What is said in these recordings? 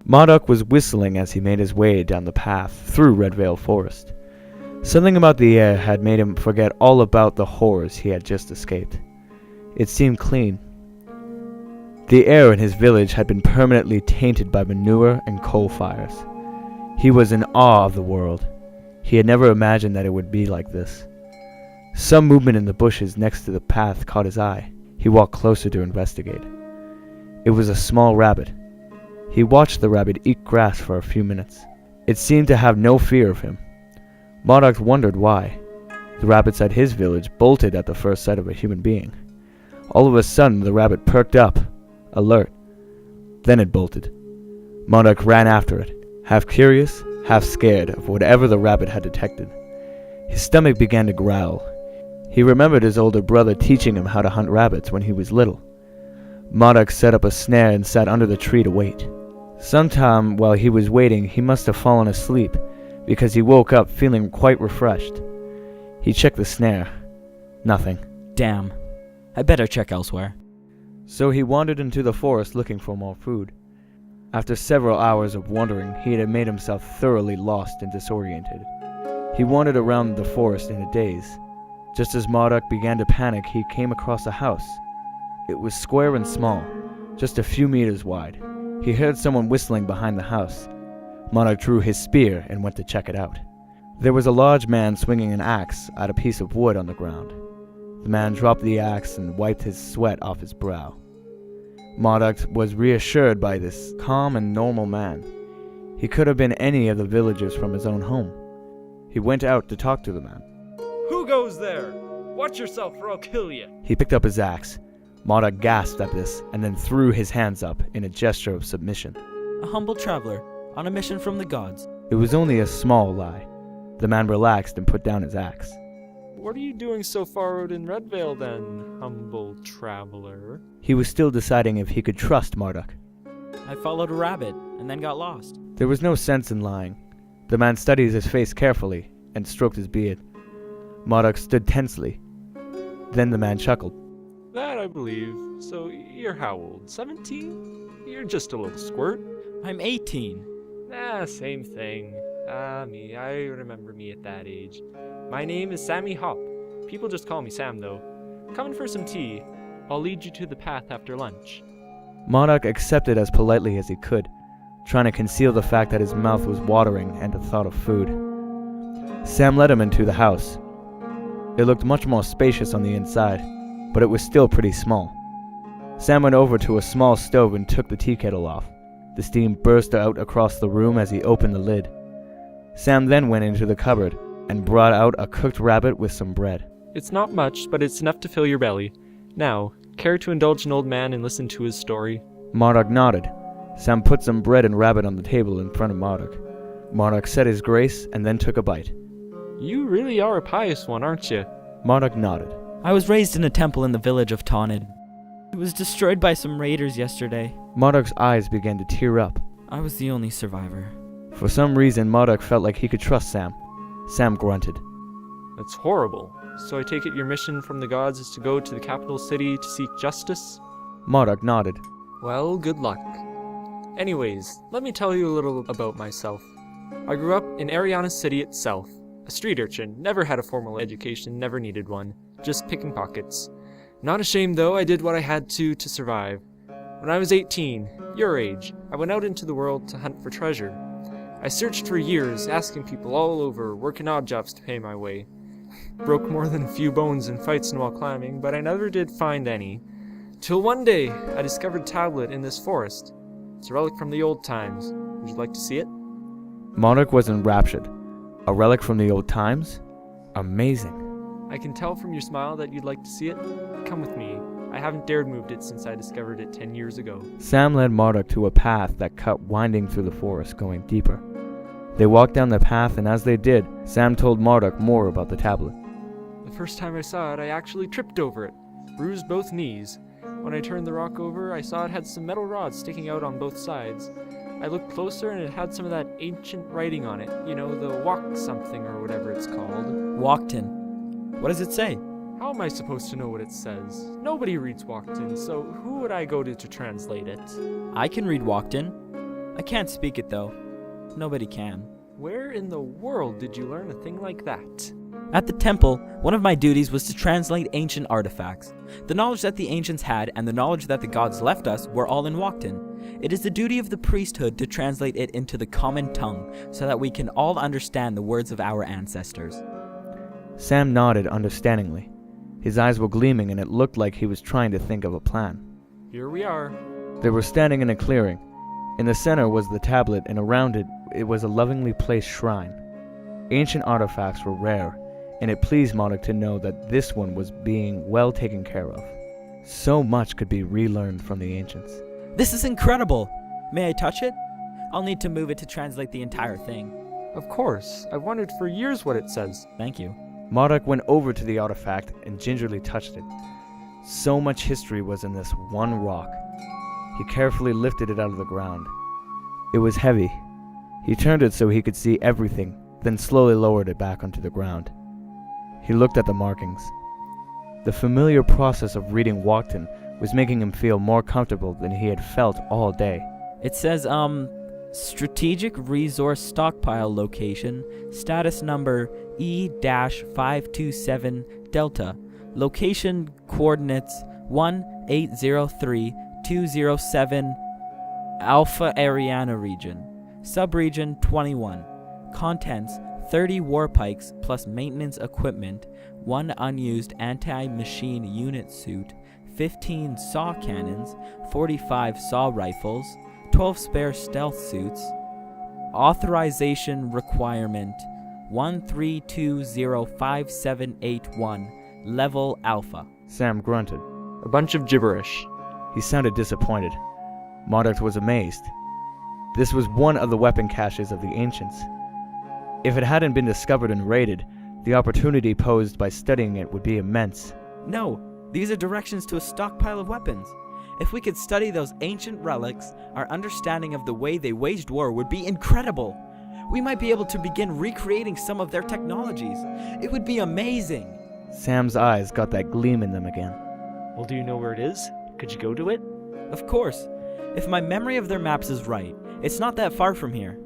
Marduk was whistling as he made his way down the path through Redvale Forest. Something about the air had made him forget all about the horrors he had just escaped. It seemed clean. The air in his village had been permanently tainted by manure and coal fires. He was in awe of the world. He had never imagined that it would be like this. Some movement in the bushes next to the path caught his eye. He walked closer to investigate. It was a small rabbit. He watched the rabbit eat grass for a few minutes. It seemed to have no fear of him. Marduk wondered why. The rabbits at his village bolted at the first sight of a human being. All of a sudden, the rabbit perked up, alert. Then it bolted. Marduk ran after it, half curious, half scared of whatever the rabbit had detected. His stomach began to growl. He remembered his older brother teaching him how to hunt rabbits when he was little. Marduk set up a snare and sat under the tree to wait. Sometime while he was waiting, he must have fallen asleep, because he woke up feeling quite refreshed. He checked the snare. Nothing. Damn. I better check elsewhere. So he wandered into the forest looking for more food. After several hours of wandering, he had made himself thoroughly lost and disoriented. He wandered around the forest in a daze. Just as Marduk began to panic, he came across a house. It was square and small, just a few meters wide. He heard someone whistling behind the house. Marduk drew his spear and went to check it out. There was a large man swinging an axe at a piece of wood on the ground. The man dropped the axe and wiped his sweat off his brow. Marduk was reassured by this calm and normal man. He could have been any of the villagers from his own home. He went out to talk to the man. Who goes there? Watch yourself or I'll kill you. He picked up his axe. Marduk gasped at this and then threw his hands up in a gesture of submission. A humble traveler, on a mission from the gods. It was only a small lie. The man relaxed and put down his axe. What are you doing so far out in Redvale then, humble traveler? He was still deciding if he could trust Marduk. I followed a rabbit, and then got lost. There was no sense in lying. The man studied his face carefully and stroked his beard. Marduk stood tensely. Then the man chuckled. That I believe. So you're how old? 17? You're just a little squirt. I'm 18. Same thing. Me. I remember me at that age. My name is Sammie Hoppe. People just call me Sam, though. Coming for some tea. I'll lead you to the path after lunch. Marduk accepted as politely as he could, trying to conceal the fact that his mouth was watering and the thought of food. Sam led him into the house. It looked much more spacious on the inside, but it was still pretty small. Sam went over to a small stove and took the tea kettle off. The steam burst out across the room as he opened the lid. Sam then went into the cupboard and brought out a cooked rabbit with some bread. It's not much, but it's enough to fill your belly. Now, care to indulge an old man and listen to his story? Marduk nodded. Sam put some bread and rabbit on the table in front of Marduk. Marduk said his grace and then took a bite. You really are a pious one, aren't you? Marduk nodded. I was raised in a temple in the village of Taunid. It was destroyed by some raiders yesterday. Marduk's eyes began to tear up. I was the only survivor. For some reason, Marduk felt like he could trust Sam. Sam grunted. That's horrible. So I take it your mission from the gods is to go to the capital city to seek justice? Marduk nodded. Well, good luck. Anyways, let me tell you a little about myself. I grew up in Eriana City itself. A street urchin, never had a formal education, never needed one. Just picking pockets. Not ashamed though, I did what I had to survive. When I was 18, your age, I went out into the world to hunt for treasure. I searched for years, asking people all over, working odd jobs to pay my way. Broke more than a few bones in fights and while climbing, but I never did find any. Till one day, I discovered a tablet in this forest. It's a relic from the old times. Would you like to see it? Marduk was enraptured. A relic from the old times? Amazing. I can tell from your smile that you'd like to see it. Come with me. I haven't dared moved it since I discovered it 10 years ago. Sam led Marduk to a path that cut winding through the forest, going deeper. They walked down the path, and as they did, Sam told Marduk more about the tablet. The first time I saw it, I actually tripped over it, bruised both knees. When I turned the rock over, I saw it had some metal rods sticking out on both sides. I looked closer, and it had some of that ancient writing on it. You know, the walk something or whatever it's called. Walked-in. What does it say? How am I supposed to know what it says? Nobody reads walked-in, so who would I go to translate it? I can read walked-in. I can't speak it though. Nobody can. Where in the world did you learn a thing like that? At the temple, one of my duties was to translate ancient artifacts. The knowledge that the ancients had and the knowledge that the gods left us were all in Boutin. It is the duty of the priesthood to translate it into the common tongue so that we can all understand the words of our ancestors. Sam nodded understandingly. His eyes were gleaming and it looked like he was trying to think of a plan. Here we are. They were standing in a clearing. In the center was the tablet and around it was a lovingly placed shrine. Ancient artifacts were rare, and it pleased Marduk to know that this one was being well taken care of. So much could be relearned from the ancients. This is incredible! May I touch it? I'll need to move it to translate the entire thing. Of course. I've wondered for years what it says. Thank you. Marduk went over to the artifact and gingerly touched it. So much history was in this one rock. He carefully lifted it out of the ground. It was heavy. He turned it so he could see everything, then slowly lowered it back onto the ground. He looked at the markings. The familiar process of reading Boutin was making him feel more comfortable than he had felt all day. It says, Strategic Resource Stockpile Location, Status Number E-527 Delta, Location Coordinates 1803-207 Alpha Eriana Region, Subregion 21, Contents 30 war pikes plus maintenance equipment, 1 unused anti-machine unit suit, 15 saw cannons, 45 saw rifles, 12 spare stealth suits. Authorization requirement 132057881, level Alpha. Sam grunted. A bunch of gibberish. He sounded disappointed. Marduk was amazed. This was one of the weapon caches of the ancients. If it hadn't been discovered and raided, the opportunity posed by studying it would be immense. No, these are directions to a stockpile of weapons. If we could study those ancient relics, our understanding of the way they waged war would be incredible. We might be able to begin recreating some of their technologies. It would be amazing. Sam's eyes got that gleam in them again. Well, do you know where it is? Could you go to it? Of course. If my memory of their maps is right, it's not that far from here.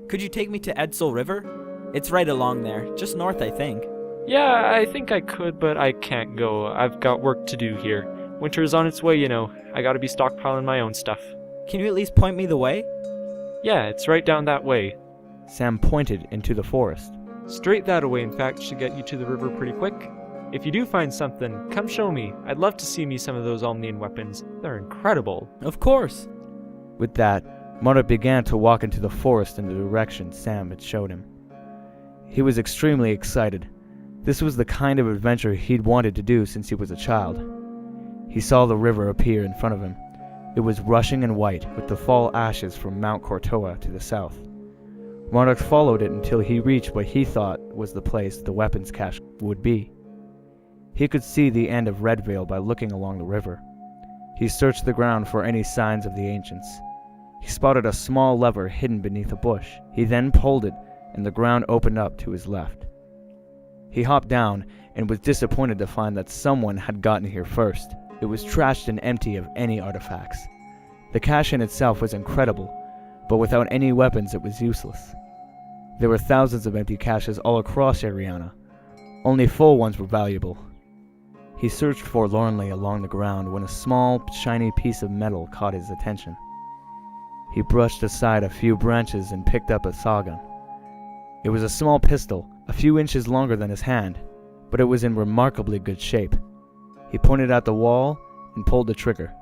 Could you take me to Edsel River? It's right along there, just north, I think. Yeah, I think I could, but I can't go. I've got work to do here. Winter is on its way, you know. I gotta be stockpiling my own stuff. Can you at least point me the way? Yeah, it's right down that way. Sam pointed into the forest. Straight that away, in fact, should get you to the river pretty quick. If you do find something, come show me. I'd love to see me some of those Omnian weapons. They're incredible. Of course. With that, Marduk began to walk into the forest in the direction Sam had showed him. He was extremely excited. This was the kind of adventure he'd wanted to do since he was a child. He saw the river appear in front of him. It was rushing and white, with the fall ashes from Mount Kortoa to the south. Marduk followed it until he reached what he thought was the place the weapons cache would be. He could see the end of Redvale by looking along the river. He searched the ground for any signs of the ancients. He spotted a small lever hidden beneath a bush. He then pulled it, and the ground opened up to his left. He hopped down and was disappointed to find that someone had gotten here first. It was trashed and empty of any artifacts. The cache in itself was incredible, but without any weapons it was useless. There were thousands of empty caches all across Eriana. Only full ones were valuable. He searched forlornly along the ground when a small, shiny piece of metal caught his attention. He brushed aside a few branches and picked up a sawgun. It was a small pistol, a few inches longer than his hand, but it was in remarkably good shape. He pointed at the wall and pulled the trigger,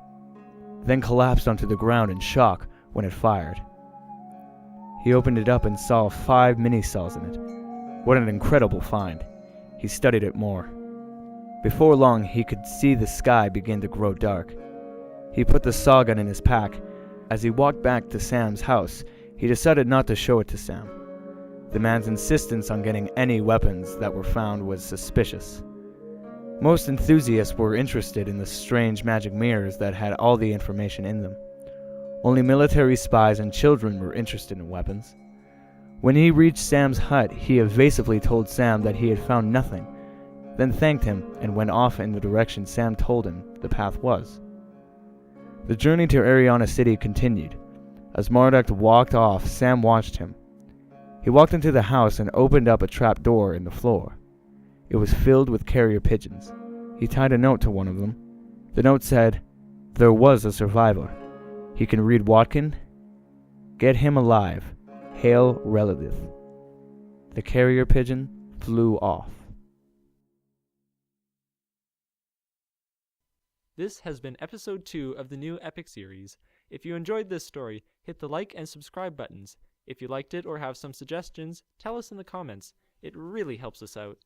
then collapsed onto the ground in shock when it fired. He opened it up and saw 5 mini-cells in it. What an incredible find. He studied it more. Before long, he could see the sky begin to grow dark. He put the sawgun in his pack. As he walked back to Sam's house, he decided not to show it to Sam. The man's insistence on getting any weapons that were found was suspicious. Most enthusiasts were interested in the strange magic mirrors that had all the information in them. Only military spies and children were interested in weapons. When he reached Sam's hut, he evasively told Sam that he had found nothing, then thanked him and went off in the direction Sam told him the path was. The journey to Eriana City continued. As Marduk walked off, Sam watched him. He walked into the house and opened up a trap door in the floor. It was filled with carrier pigeons. He tied a note to one of them. The note said, "There was a survivor. He can read Watkin. Get him alive. Hail Ryley." The carrier pigeon flew off. This has been episode 2 of the new epic series. If you enjoyed this story, hit the like and subscribe buttons. If you liked it or have some suggestions, tell us in the comments. It really helps us out.